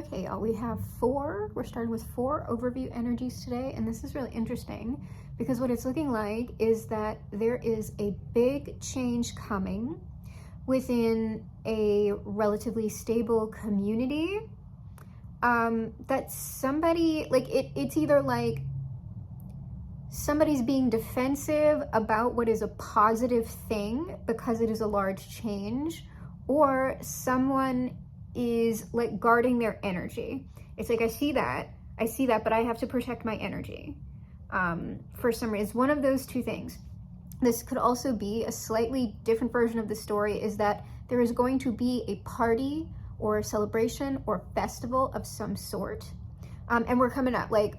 Okay, y'all, we have we're starting with 4 overview energies today, and this is really interesting because what it's looking like is that there is a big change coming within a relatively stable community. That somebody, like, it's either like somebody's being defensive about what is a positive thing because it is a large change, or someone is like guarding their energy. It's like, I see that, but I have to protect my energy. For some reason, it's one of those two things. This could also be a slightly different version of the story, is that there is going to be a party or a celebration or festival of some sort. And we're coming up, like,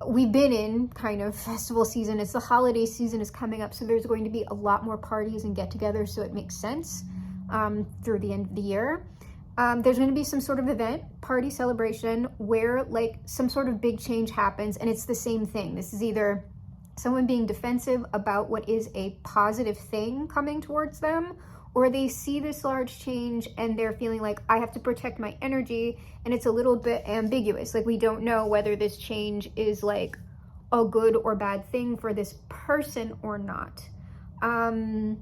we've been in kind of festival season. It's the holiday season is coming up, so there's going to be a lot more parties and get-togethers, so it makes sense through the end of the year. There's going to be some sort of event, party, celebration, where like some sort of big change happens, and it's the same thing. This is either someone being defensive about what is a positive thing coming towards them, or they see this large change and they're feeling like, I have to protect my energy, and it's a little bit ambiguous. Like, we don't know whether this change is like a good or bad thing for this person or not. And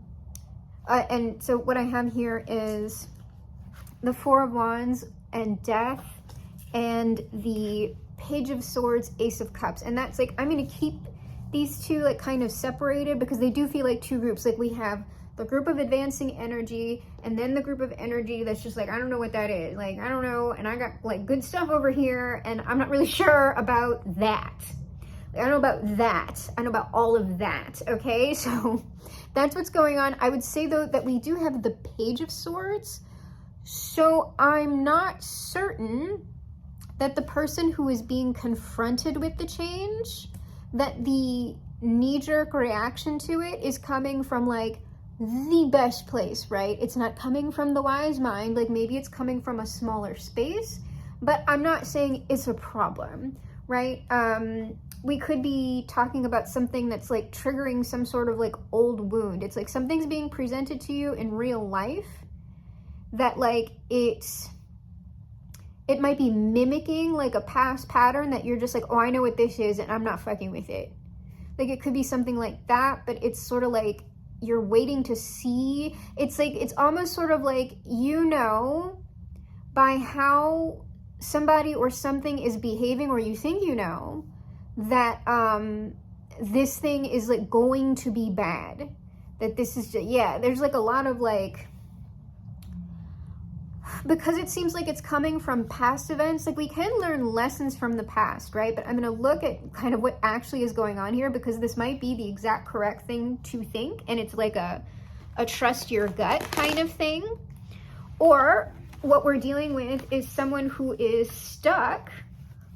so what I have here is the 4 of Wands and Death, and the Page of Swords, Ace of Cups. And that's like, I'm going to keep these two like kind of separated because they do feel like two groups. Like, we have the group of advancing energy, and then the group of energy that's just like, I don't know what that is. Like, I don't know. And I got like good stuff over here, and I'm not really sure about that. I don't know about that. I know about all of that. Okay. So that's what's going on. I would say though that we do have the Page of Swords. So I'm not certain that the person who is being confronted with the change, that the knee-jerk reaction to it is coming from like the best place, right? It's not coming from the wise mind. Like, maybe it's coming from a smaller space, but I'm not saying it's a problem, right? We could be talking about something that's like triggering some sort of like old wound. It's like something's being presented to you in real life that like it might be mimicking like a past pattern that you're just like, oh, I know what this is and I'm not fucking with it. Like, it could be something like that, but it's sort of like you're waiting to see. It's like, it's almost sort of like, you know, by how somebody or something is behaving, or you think you know, that this thing is like going to be bad. That this is just, yeah, there's like a lot of like, because it seems like it's coming from past events, like we can learn lessons from the past, right? But I'm going to look at kind of what actually is going on here, because this might be the exact correct thing to think, and it's like a trust your gut kind of thing. Or what we're dealing with is someone who is stuck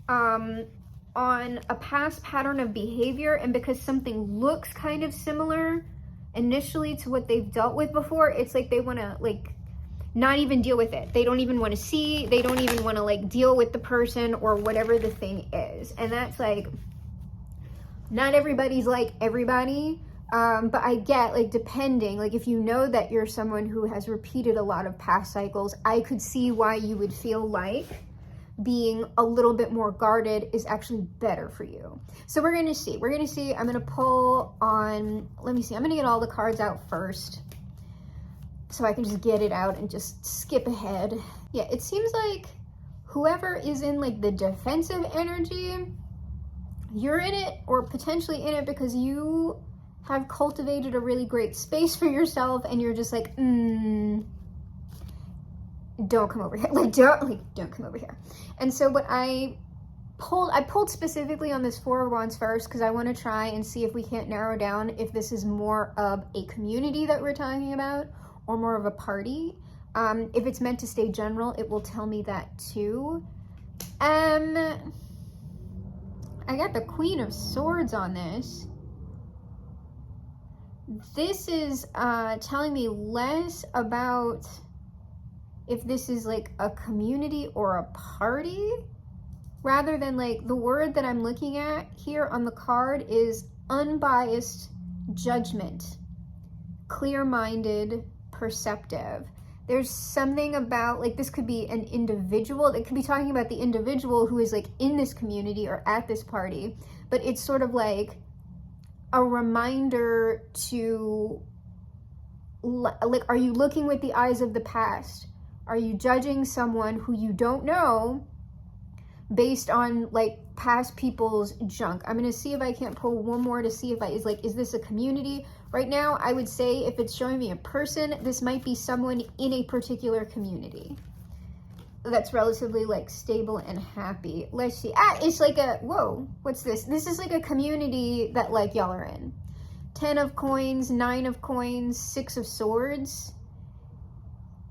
on a past pattern of behavior, and because something looks kind of similar initially to what they've dealt with before, it's like they want to like not even deal with it. They don't even want to see, they don't even want to like deal with the person or whatever the thing is. And that's like, not everybody's like everybody, but I get like, depending, like if you know that you're someone who has repeated a lot of past cycles, I could see why you would feel like being a little bit more guarded is actually better for you. So we're going to see, I'm going to pull on, let me see, I'm going to get all the cards out first, so I can just get it out and just skip ahead. Yeah, it seems like whoever is in like the defensive energy, you're in it or potentially in it because you have cultivated a really great space for yourself, and you're just like, don't come over here. Like, don't come over here. And so what I pulled specifically on this 4 of Wands first, because I want to try and see if we can't narrow down if this is more of a community that we're talking about, or more of a party. If it's meant to stay general, it will tell me that too. I got the Queen of Swords on this. This is telling me less about if this is like a community or a party, rather than like the word that I'm looking at here on the card is unbiased judgment, clear-minded, perceptive. There's something about, like, this could be an individual. It could be talking about the individual who is, like, in this community or at this party. But it's sort of like a reminder to, like, are you looking with the eyes of the past? Are you judging someone who you don't know based on, like, past people's junk? I'm gonna see if I can't pull one more to see if is this a community? Right now, I would say if it's showing me a person, this might be someone in a particular community that's relatively, like, stable and happy. Let's see. It's like a, whoa, what's this? This is like a community that, like, y'all are in. 10 of coins, 9 of coins, 6 of swords.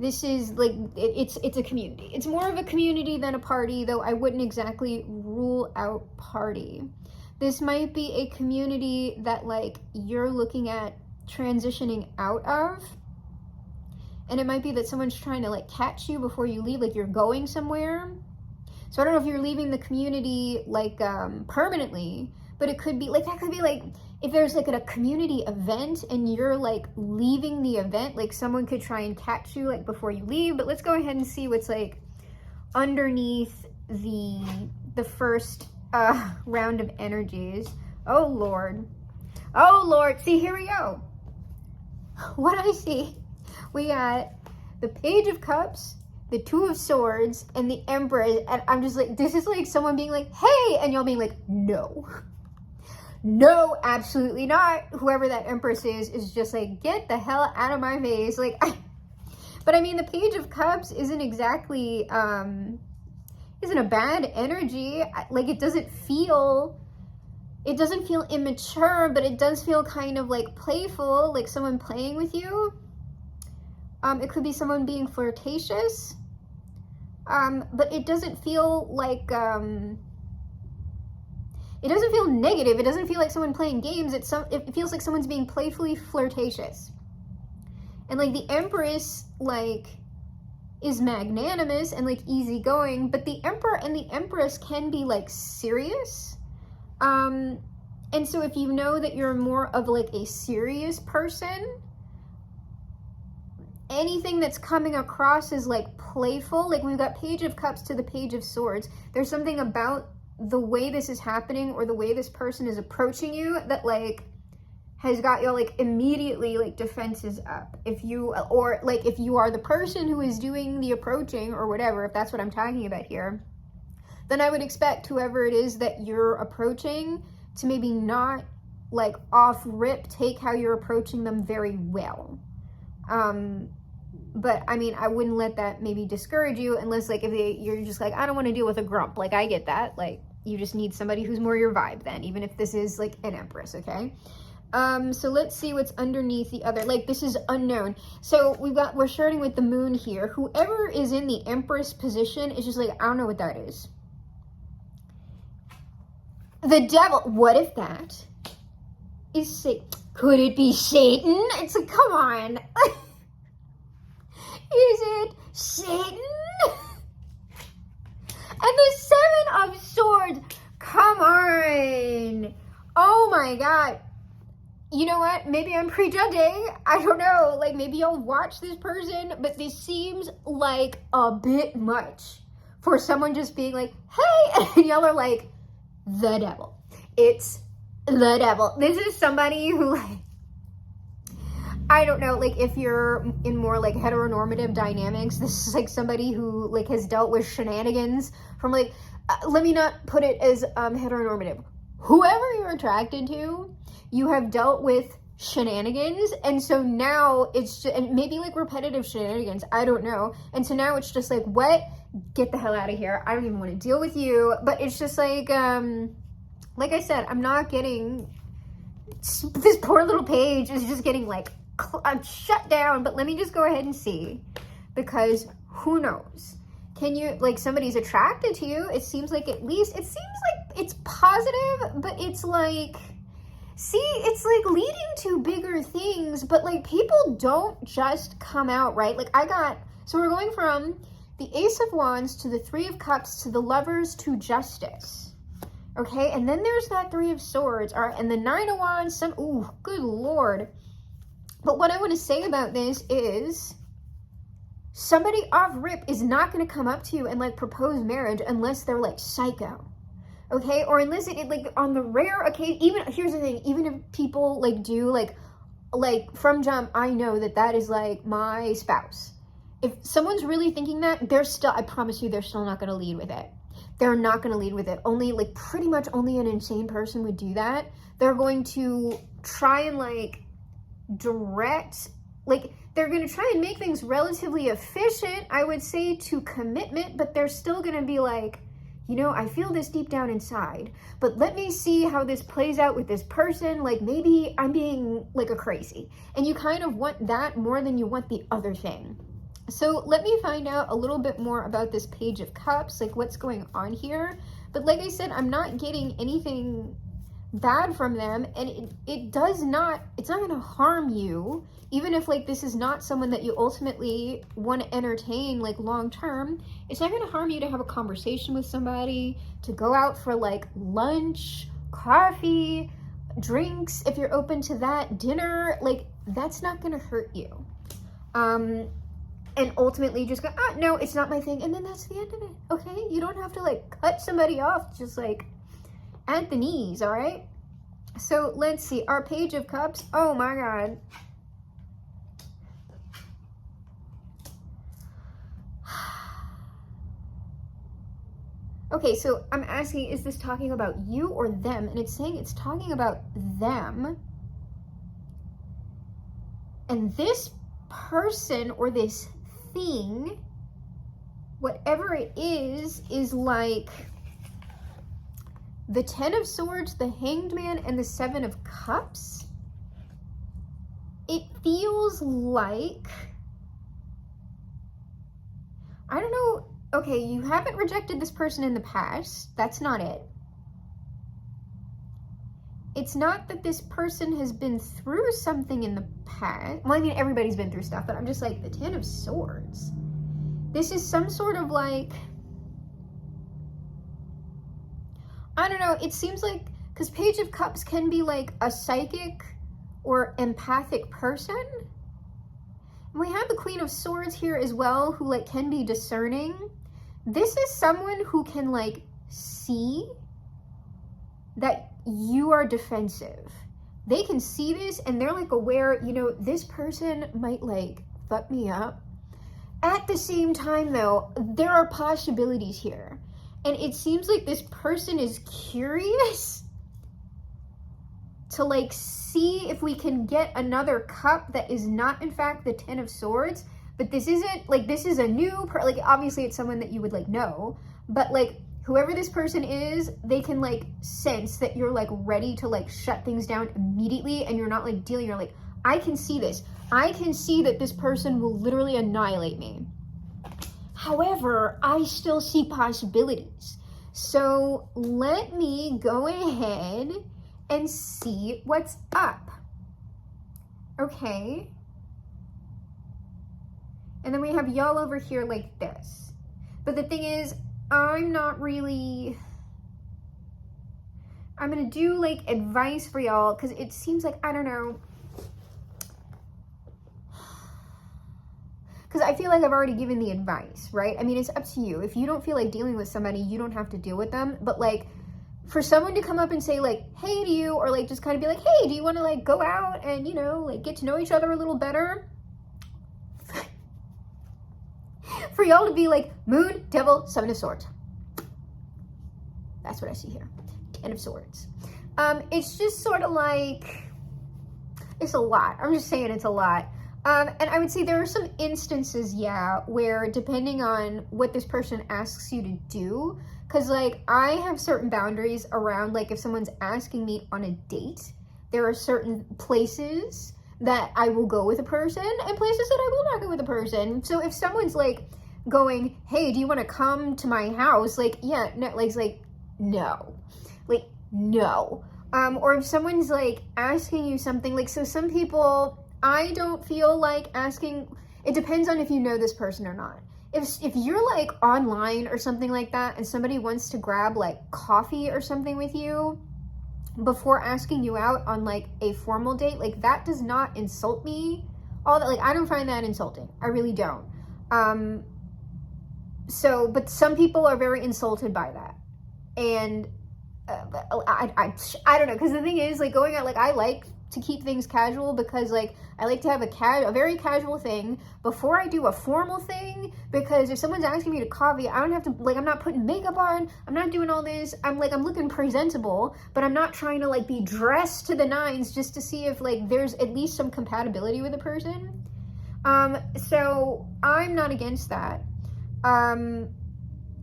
This is, like, it's a community. It's more of a community than a party, though I wouldn't exactly rule out party. This might be a community that, like, you're looking at transitioning out of. And it might be that someone's trying to, like, catch you before you leave, like you're going somewhere. So I don't know if you're leaving the community, like, permanently, but it could be, like, that could be, like, if there's, like, a community event and you're, like, leaving the event, like, someone could try and catch you, like, before you leave. But let's go ahead and see what's, like, underneath the first round of energies. Oh Lord. See, here we go. What I see, we got the Page of Cups, the 2 of Swords, and the Empress. And I'm just like, this is like someone being like, hey, and y'all being like, no, absolutely not. Whoever that Empress is just like, get the hell out of my face. Like, but I mean, the Page of Cups isn't exactly isn't a bad energy. Like, it doesn't feel immature, but it does feel kind of, like, playful, like someone playing with you. It could be someone being flirtatious, but it doesn't feel like, it doesn't feel negative. It doesn't feel like someone playing games. It feels like someone's being playfully flirtatious. And, like, the Empress, like, is magnanimous and, like, easygoing, but the Emperor and the Empress can be, like, serious. And so if you know that you're more of, like, a serious person, anything that's coming across as, like, playful, like, we've got Page of Cups to the Page of Swords. There's something about the way this is happening or the way this person is approaching you that, like, has got you, like, immediately, like, defenses up. If you are the person who is doing the approaching or whatever, if that's what I'm talking about here, then I would expect whoever it is that you're approaching to maybe not, like, off rip take how you're approaching them very well. But I mean, I wouldn't let that maybe discourage you unless, like, if you're just like, I don't want to deal with a grump. Like, I get that. Like, you just need somebody who's more your vibe then, even if this is, like, an Empress, okay? So let's see what's underneath the other, like, this is unknown. So we're starting with the Moon here. Whoever is in the Empress position is just like, I don't know what that is. The Devil, what if that is Satan? Could it be Satan? It's like, come on. Is it Satan? And the 7 of Swords, come on. Oh my God. You know what? Maybe I'm prejudging. I don't know. Like, maybe you'll watch this person, but this seems like a bit much for someone just being like, hey, and y'all are like, the devil. It's the devil. This is somebody who, like, I don't know, like, if you're in more, like, heteronormative dynamics, this is, like, somebody who, like, has dealt with shenanigans from, like, let me not put it as heteronormative. Whoever you're attracted to, you have dealt with shenanigans, and so now it's just, and maybe, like, repetitive shenanigans, I don't know, and so now it's just like, what? Get the hell out of here. I don't even want to deal with you. But it's just like I said, I'm not getting, this poor little page is just getting, like, shut down. But let me just go ahead and see, because who knows? Can you, like, somebody's attracted to you. It seems like, at least, it seems like it's positive, but it's like, see, it's, like, leading to bigger things, but, like, people don't just come out, right? Like, so we're going from the Ace of Wands to the 3 of Cups to the Lovers to Justice, okay? And then there's that 3 of Swords, all right? And the 9 of Wands, ooh, good Lord. But what I want to say about this is somebody off rip is not going to come up to you and like propose marriage unless they're like psycho. Okay, or unless it like on the rare occasion, even here's the thing, even if people like do like from jump, I know that is like my spouse. If someone's really thinking that, they're still, I promise you, they're still not going to lead with it. They're not going to lead with it. Only like pretty much only an insane person would do that. They're going to try and like direct, like they're going to try and make things relatively efficient, I would say, to commitment, but they're still going to be like, you know, I feel this deep down inside, but let me see how this plays out with this person. Like maybe I'm being like a crazy. And you kind of want that more than you want the other thing. So let me find out a little bit more about this Page of Cups, like what's going on here. But like I said, I'm not getting anything bad from them, and it's not going to harm you, even if like this is not someone that you ultimately want to entertain like long term. It's not going to harm you to have a conversation with somebody, to go out for like lunch, coffee, drinks, if you're open to that, dinner. Like that's not going to hurt you. And ultimately just go, no, it's not my thing, and then that's the end of it. Okay, you don't have to like cut somebody off just like at the knees. All right, so let's see our Page of Cups. Oh my god. Okay, so I'm asking, is this talking about you or them? And it's saying it's talking about them. And this person or this thing, whatever it is like the Ten of Swords, the Hanged Man, and the Seven of Cups. It feels like, I don't know. Okay, you haven't rejected this person in the past. That's not it. It's not that this person has been through something in the past. Well, I mean, everybody's been through stuff, but I'm just like, the Ten of Swords. This is some sort of like, I don't know, it seems like, because Page of Cups can be like a psychic or empathic person. And we have the Queen of Swords here as well, who like can be discerning. This is someone who can like see that you are defensive. They can see this and they're like aware, you know, this person might like fuck me up. At the same time though, there are possibilities here. And it seems like this person is curious to like see if we can get another cup that is not in fact the Ten of Swords. But this isn't like, this is a new, like obviously it's someone that you would like know, but like whoever this person is, they can like sense that you're like ready to like shut things down immediately, and you're not like dealing, you're like, I can see this. I can see that this person will literally annihilate me. However, I still see possibilities. So let me go ahead and see what's up. Okay. And then we have y'all over here like this. But the thing is, I'm not really, I'm gonna do like advice for y'all because it seems like, I don't know, because I feel like I've already given the advice, right? I mean, it's up to you. If you don't feel like dealing with somebody, you don't have to deal with them. But like, for someone to come up and say like, hey to you, or like just kind of be like, hey, do you want to like go out and, you know, like get to know each other a little better? For y'all to be like, Moon, Devil, Seven of Swords. That's what I see here. Ten of Swords. It's just sort of like, it's a lot. I'm just saying it's a lot. And I would say there are some instances, yeah, where depending on what this person asks you to do, because like I have certain boundaries around like if someone's asking me on a date, there are certain places that I will go with a person and places that I will not go with a person. So if someone's like going, hey, do you want to come to my house? Like, yeah, no, like no, like no. Or if someone's like asking you something, like, so some people, I don't feel like asking, it depends on if you know this person or not. If you're like online or something like that and somebody wants to grab like coffee or something with you before asking you out on like a formal date, like that does not insult me. All that, like, I don't find that insulting. I really don't. So, but some people are very insulted by that. And I don't know, because the thing is, like, going out, like, I like to keep things casual because, like, I like to have a very casual thing before I do a formal thing, because if someone's asking me to coffee, I don't have to, like, I'm not putting makeup on, I'm not doing all this, I'm looking presentable, but I'm not trying to, like, be dressed to the nines just to see if, like, there's at least some compatibility with a person. So I'm not against that.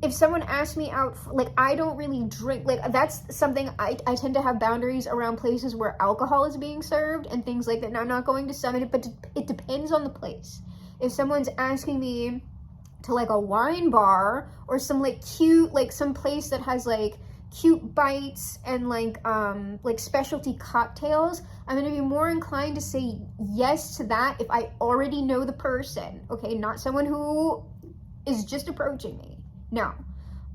If someone asks me out, like, I don't really drink, like, that's something, I tend to have boundaries around places where alcohol is being served and things like that. Now, I'm not going to Summit, but it depends on the place. If someone's asking me to, like, a wine bar or some, like, cute, like, some place that has, like, cute bites and, like specialty cocktails, I'm going to be more inclined to say yes to that if I already know the person, okay? Not someone who is just approaching me. No.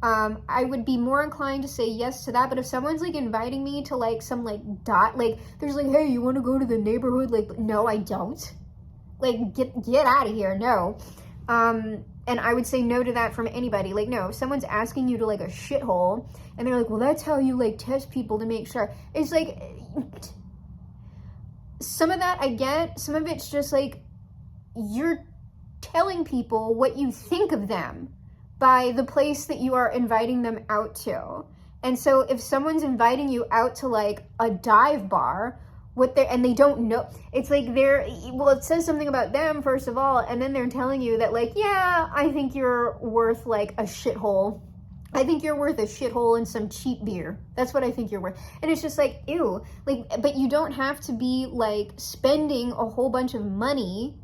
I would be more inclined to say yes to that. But if someone's, like, inviting me to, like, some, like, there's, like, hey, you want to go to the neighborhood? Like, no, I don't. Like, get out of here. No. And I would say no to that from anybody. Like, no, if someone's asking you to, like, a shithole and they're like, well, that's how you, like, test people to make sure. It's like, some of that I get. Some of it's just, like, you're telling people what you think of them by the place that you are inviting them out to. And so if someone's inviting you out to, like, a dive bar, and they don't know, it's like it says something about them, first of all, and then they're telling you that, like, yeah, I think you're worth, like, a shithole. I think you're worth a shithole and some cheap beer. That's what I think you're worth. And it's just like, ew. Like, but you don't have to be, like, spending a whole bunch of money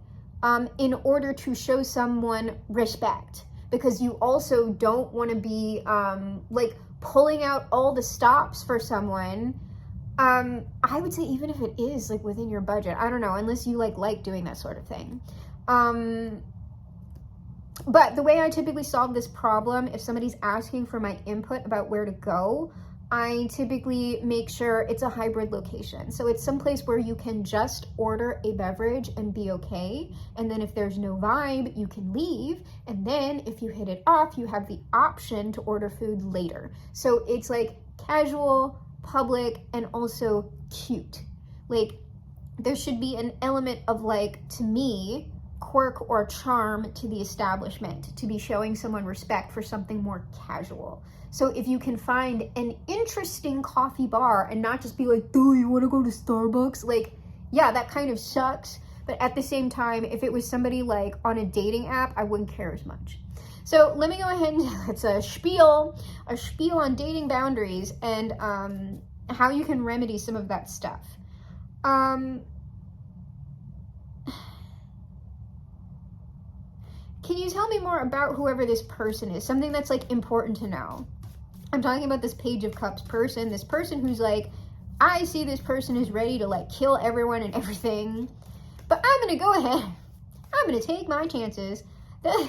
in order to show someone respect, because you also don't want to be like, pulling out all the stops for someone. I would say even if it is, like, within your budget, I don't know, unless you like doing that sort of thing. But the way I typically solve this problem, if somebody's asking for my input about where to go, I typically make sure it's a hybrid location. So it's someplace where you can just order a beverage and be okay. And then if there's no vibe, you can leave. And then if you hit it off, you have the option to order food later. So it's, like, casual, public, and also cute. Like, there should be an element of, like, to me, quirk or charm to the establishment, to be showing someone respect for something more casual. So if you can find an interesting coffee bar and not just be like, dude, you want to go to Starbucks? Like, yeah, that kind of sucks. But at the same time, if it was somebody, like, on a dating app, I wouldn't care as much. So let me go ahead and it's a spiel on dating boundaries and how you can remedy some of that stuff. Can you tell me more about whoever this person is? Something that's, like, important to know. I'm talking about this Page of Cups person, this person who's like, I see this person is ready to, like, kill everyone and everything, but I'm gonna go ahead, I'm gonna take my chances. This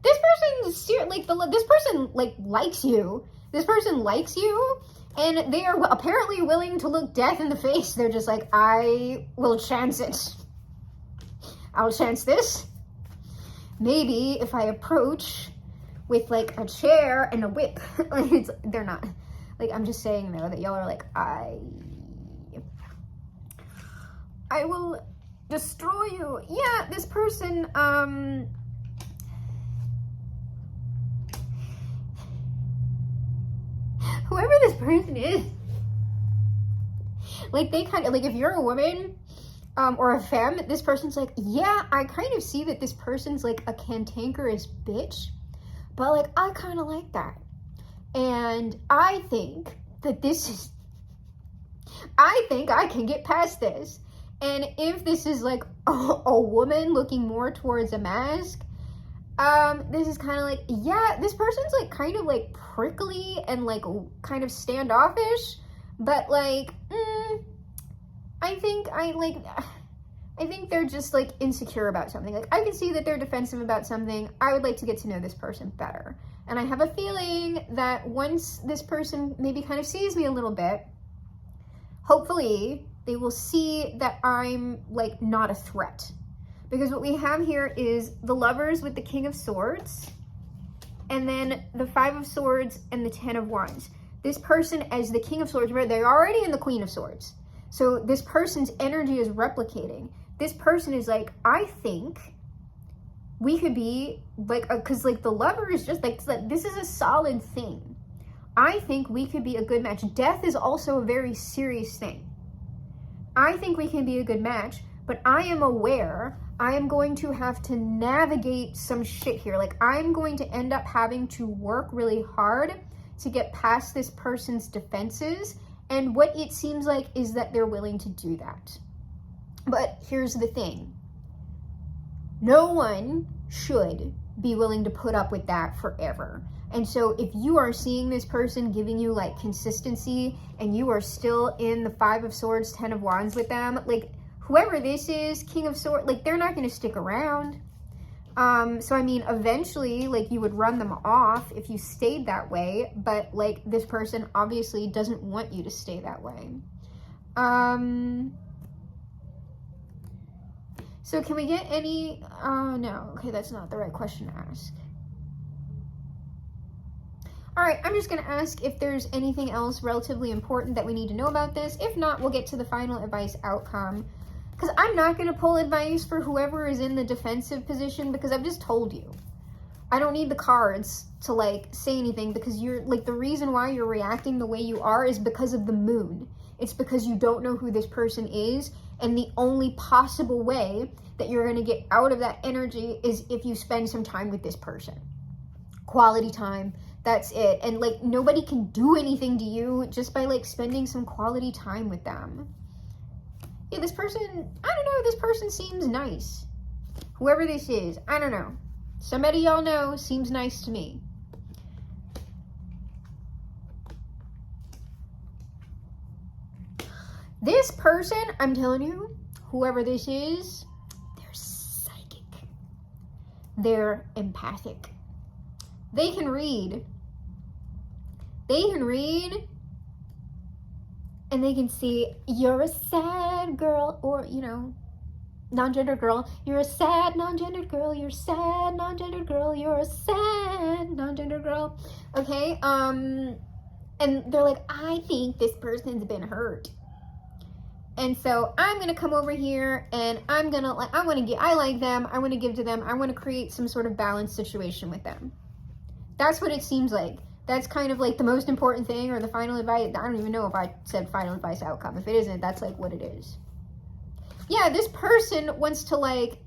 person, this person, like, likes you. This person likes you, and they are apparently willing to look death in the face. They're just like, I will chance it. I'll chance this. Maybe if I approach with, like, a chair and a whip. They're not. Like, I'm just saying, though, that y'all are like, I will destroy you. Yeah, this person, whoever this person is, like, they kind of, like, if you're a woman, or a femme, this person's like, yeah, I kind of see that this person's, like, a cantankerous bitch, but, like, I kind of like that. And I think that I think I can get past this. And if this is, like, a woman looking more towards a mask, this is kind of like, yeah, this person's, like, kind of, like, prickly and, like, kind of standoffish, but, like, I think they're just, like, insecure about something. Like, I can see that they're defensive about something. I would like to get to know this person better. And I have a feeling that once this person maybe kind of sees me a little bit, hopefully they will see that I'm, like, not a threat. Because what we have here is the Lovers with the King of Swords, and then the Five of Swords and the Ten of Wands. This person as the King of Swords, right? They're already in the Queen of Swords. So this person's energy is replicating. This person is like, I think we could be like, because like the Lover is just like, this is a solid thing. I think we could be a good match. Death is also a very serious thing. I think we can be a good match, but I am aware I am going to have to navigate some shit here. Like, I'm going to end up having to work really hard to get past this person's defenses. And what it seems like is that they're willing to do that. But here's the thing. No one should be willing to put up with that forever. And so if you are seeing this person giving you like consistency and you are still in the Five of Swords, Ten of Wands with them, like whoever this is, King of Swords, like they're not going to stick around. So I mean, eventually, like you would run them off if you stayed that way, but like this person obviously doesn't want you to stay that way. So can we get any, no, okay, that's not the right question to ask. All right, I'm just going to ask if there's anything else relatively important that we need to know about this. If not, we'll get to the final advice outcome. Because I'm not going to pull advice for whoever is in the defensive position, because I've just told you. I don't need the cards to, like, say anything, because you're, like, the reason why you're reacting the way you are is because of the moon. It's because you don't know who this person is, and the only possible way that you're going to get out of that energy is if you spend some time with this person. Quality time. That's it. And like nobody can do anything to you just by like spending some quality time with them. Yeah, this person, I don't know, this person seems nice. Whoever this is, I don't know. Somebody y'all know seems nice to me. This person, I'm telling you, whoever this is, they're psychic. They're empathic. They can read. They can read and they can see you're a sad girl, or, you know, non-gendered girl. You're a sad non-gendered girl. You're a sad non-gendered girl. You're a sad non-gendered girl. Okay? And they're like, I think this person's been hurt. And so I'm going to come over here and I'm going to, like, I like them. I want to give to them. I want to create some sort of balanced situation with them. That's what it seems like. That's kind of like the most important thing, or the final advice. I don't even know if I said final advice outcome. If it isn't, that's like what it is. Yeah, this person wants to like,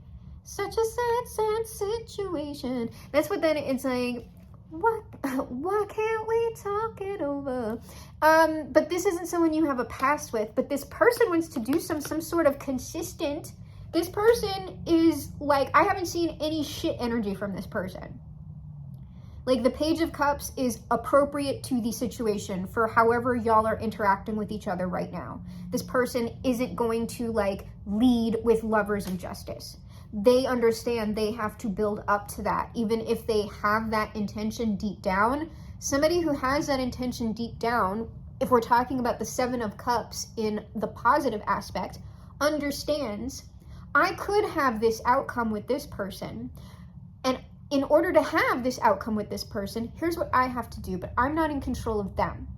such a sad, sad situation. That's what then it's like, what? Why can't we talk it over? But this isn't someone you have a past with, but this person wants to do some sort of consistent. This person is like, I haven't seen any shit energy from this person. Like the Page of Cups is appropriate to the situation for however y'all are interacting with each other right now. This person isn't going to like lead with Lovers and Justice. They understand they have to build up to that. Even if they have that intention deep down, somebody who has that intention deep down, if we're talking about the Seven of Cups in the positive aspect, understands I could have this outcome with this person, and in order to have this outcome with this person, here's what I have to do, but I'm not in control of them.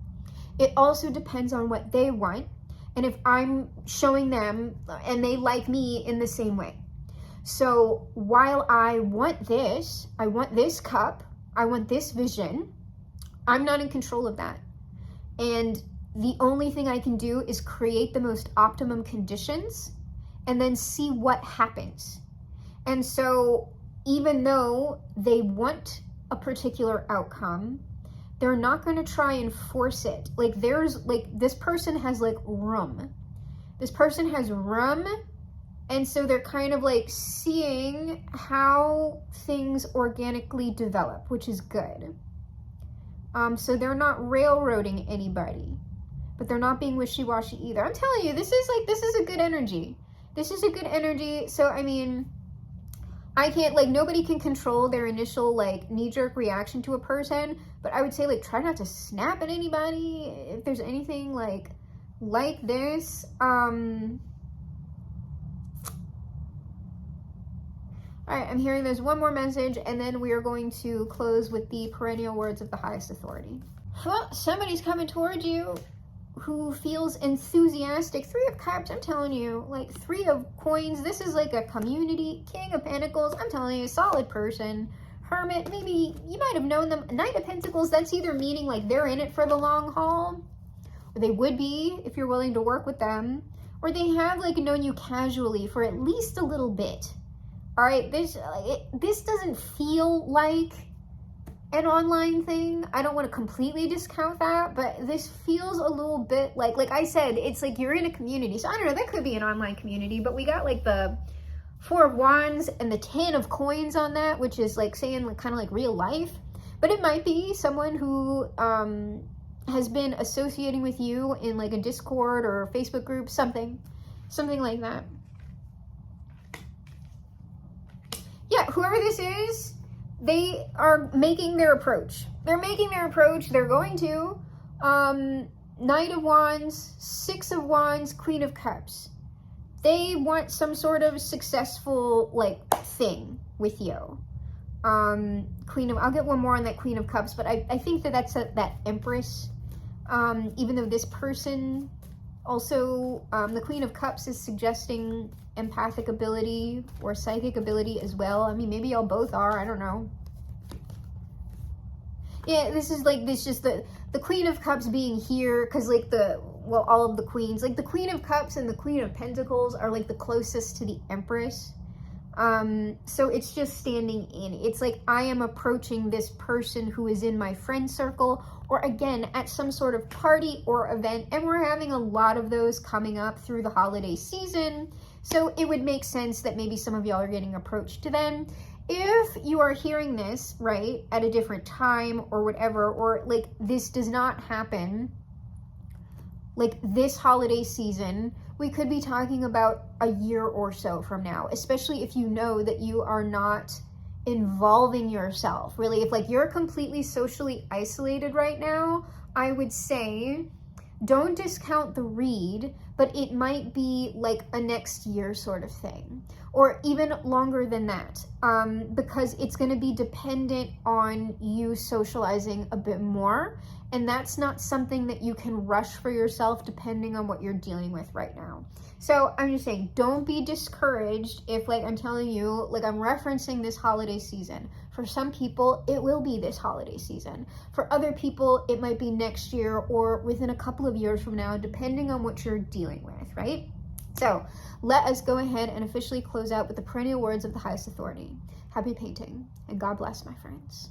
It also depends on what they want, and if I'm showing them and they like me in the same way. So while I want this cup, I want this vision, I'm not in control of that. And the only thing I can do is create the most optimum conditions and then see what happens. And so even though they want a particular outcome, they're not going to try and force it. Like there's like, this person has like room. This person has room. And so they're kind of like seeing how things organically develop, which is good. So they're not railroading anybody, but they're not being wishy-washy either. I'm telling you, this is a good energy. This is a good energy. So, I mean, I can't, like, nobody can control their initial, like, knee-jerk reaction to a person, but I would say, like, try not to snap at anybody if there's anything, like this. All right, I'm hearing there's one more message, and then we are going to close with the perennial words of the highest authority. Well, somebody's coming towards you who feels enthusiastic. Three of Cups, I'm telling you, like Three of Coins, this is like a community. King of Pentacles, I'm telling you, solid person. Hermit, maybe you might have known them. Knight of Pentacles, that's either meaning like they're in it for the long haul, or they would be if you're willing to work with them, or they have like known you casually for at least a little bit. All right, this doesn't feel like an online thing. I don't want to completely discount that, but this feels a little bit like I said, it's like you're in a community. So I don't know, that could be an online community, but we got like the Four of Wands and the 10 of Coins on that, which is like saying like kind of like real life. But it might be someone who has been associating with you in like a Discord or a Facebook group, something like that. Yeah, whoever this is, they are making their approach. They're making their approach. They're going to Knight of Wands, Six of Wands, Queen of Cups. They want some sort of successful like thing with you. I'll get one more on that Queen of Cups, but I think that's that Empress. Even though this person also, the Queen of Cups is suggesting empathic ability or psychic ability as well. I mean, maybe y'all both are, I don't know. Yeah, this is like this, just the Queen of Cups being here, because like all of the queens, like the Queen of Cups and the Queen of Pentacles are like the closest to the Empress. So it's just standing in. It's like I am approaching this person who is in my friend circle, or again at some sort of party or event, and we're having a lot of those coming up through the holiday season. So it would make sense that maybe some of y'all are getting approached to them. If you are hearing this, right, at a different time or whatever, or like this does not happen like this holiday season, we could be talking about a year or so from now, especially if you know that you are not involving yourself. Really, if like you're completely socially isolated right now, I would say don't discount the read, but it might be like a next year sort of thing, or even longer than that, because it's going to be dependent on you socializing a bit more, and that's not something that you can rush for yourself depending on what you're dealing with right now. So I'm just saying, don't be discouraged if like I'm telling you, like I'm referencing this holiday season. For some people, it will be this holiday season. For other people, it might be next year or within a couple of years from now, depending on what you're dealing with, right? So let us go ahead and officially close out with the perennial words of the highest authority. Happy painting, and God bless, my friends.